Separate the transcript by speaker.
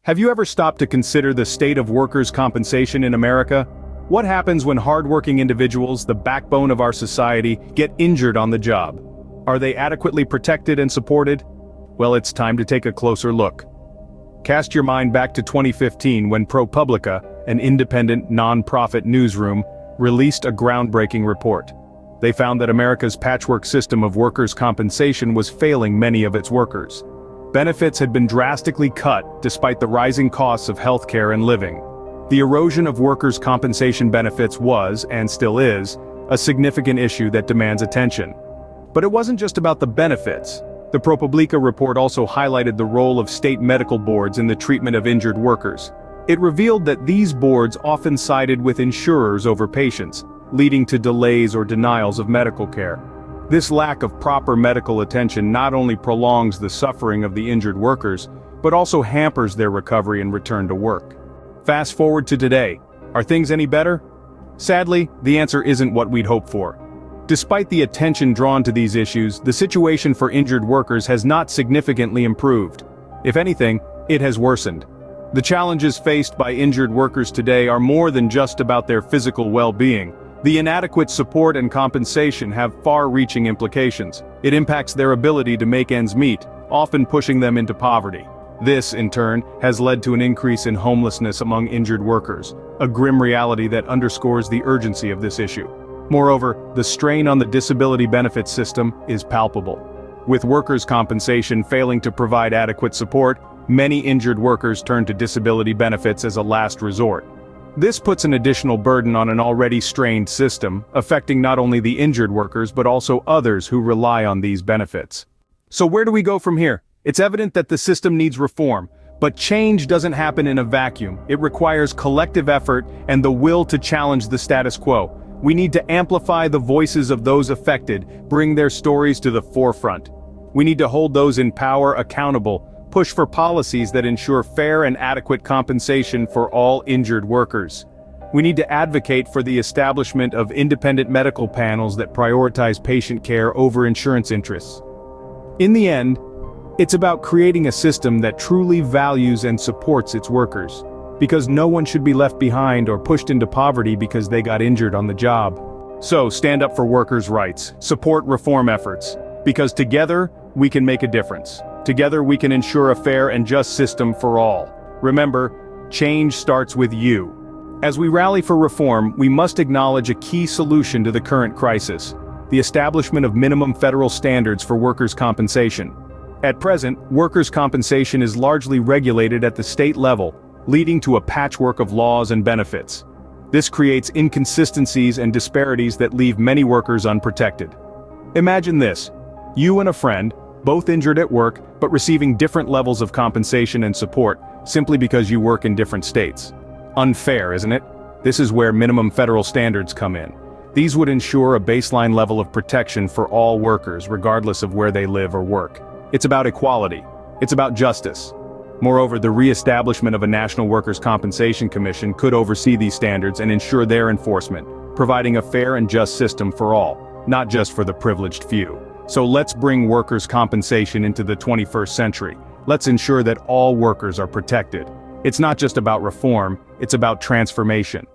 Speaker 1: Have you ever stopped to consider the state of workers' compensation in America? What happens when hardworking individuals, the backbone of our society, get injured on the job? Are they adequately protected and supported? Well, it's time to take a closer look. Cast your mind back to 2015 when ProPublica, an independent, non-profit newsroom, released a groundbreaking report. They found that America's patchwork system of workers' compensation was failing many of its workers. Benefits had been drastically cut despite the rising costs of healthcare and living. The erosion of workers' compensation benefits was, and still is, a significant issue that demands attention. But it wasn't just about the benefits. The ProPublica report also highlighted the role of state medical boards in the treatment of injured workers. It revealed that these boards often sided with insurers over patients, leading to delays or denials of medical care. This lack of proper medical attention not only prolongs the suffering of the injured workers, but also hampers their recovery and return to work. Fast forward to today. Are things any better? Sadly, the answer isn't what we'd hoped for. Despite the attention drawn to these issues, the situation for injured workers has not significantly improved. If anything, it has worsened. The challenges faced by injured workers today are more than just about their physical well-being. The inadequate support and compensation have far-reaching implications. It impacts their ability to make ends meet, often pushing them into poverty. This, in turn, has led to an increase in homelessness among injured workers, a grim reality that underscores the urgency of this issue. Moreover, the strain on the disability benefits system is palpable. With workers' compensation failing to provide adequate support, many injured workers turn to disability benefits as a last resort. This puts an additional burden on an already strained system, affecting not only the injured workers but also others who rely on these benefits. So where do we go from here? It's evident that the system needs reform, but change doesn't happen in a vacuum. It requires collective effort and the will to challenge the status quo. We need to amplify the voices of those affected, bring their stories to the forefront. We need to hold those in power accountable, push for policies that ensure fair and adequate compensation for all injured workers. We need to advocate for the establishment of independent medical panels that prioritize patient care over insurance interests. In the end, it's about creating a system that truly values and supports its workers, because no one should be left behind or pushed into poverty because they got injured on the job. So stand up for workers' rights, support reform efforts, because together we can make a difference. Together we can ensure a fair and just system for all. Remember, change starts with you. As we rally for reform, we must acknowledge a key solution to the current crisis: the establishment of minimum federal standards for workers' compensation. At present, workers' compensation is largely regulated at the state level, leading to a patchwork of laws and benefits. This creates inconsistencies and disparities that leave many workers unprotected. Imagine this: you and a friend, both injured at work, but receiving different levels of compensation and support, simply because you work in different states. Unfair, isn't it? This is where minimum federal standards come in. These would ensure a baseline level of protection for all workers, regardless of where they live or work. It's about equality. It's about justice. Moreover, the re-establishment of a National Workers' Compensation Commission could oversee these standards and ensure their enforcement, providing a fair and just system for all, not just for the privileged few. So let's bring workers' compensation into the 21st century. Let's ensure that all workers are protected. It's not just about reform, it's about transformation.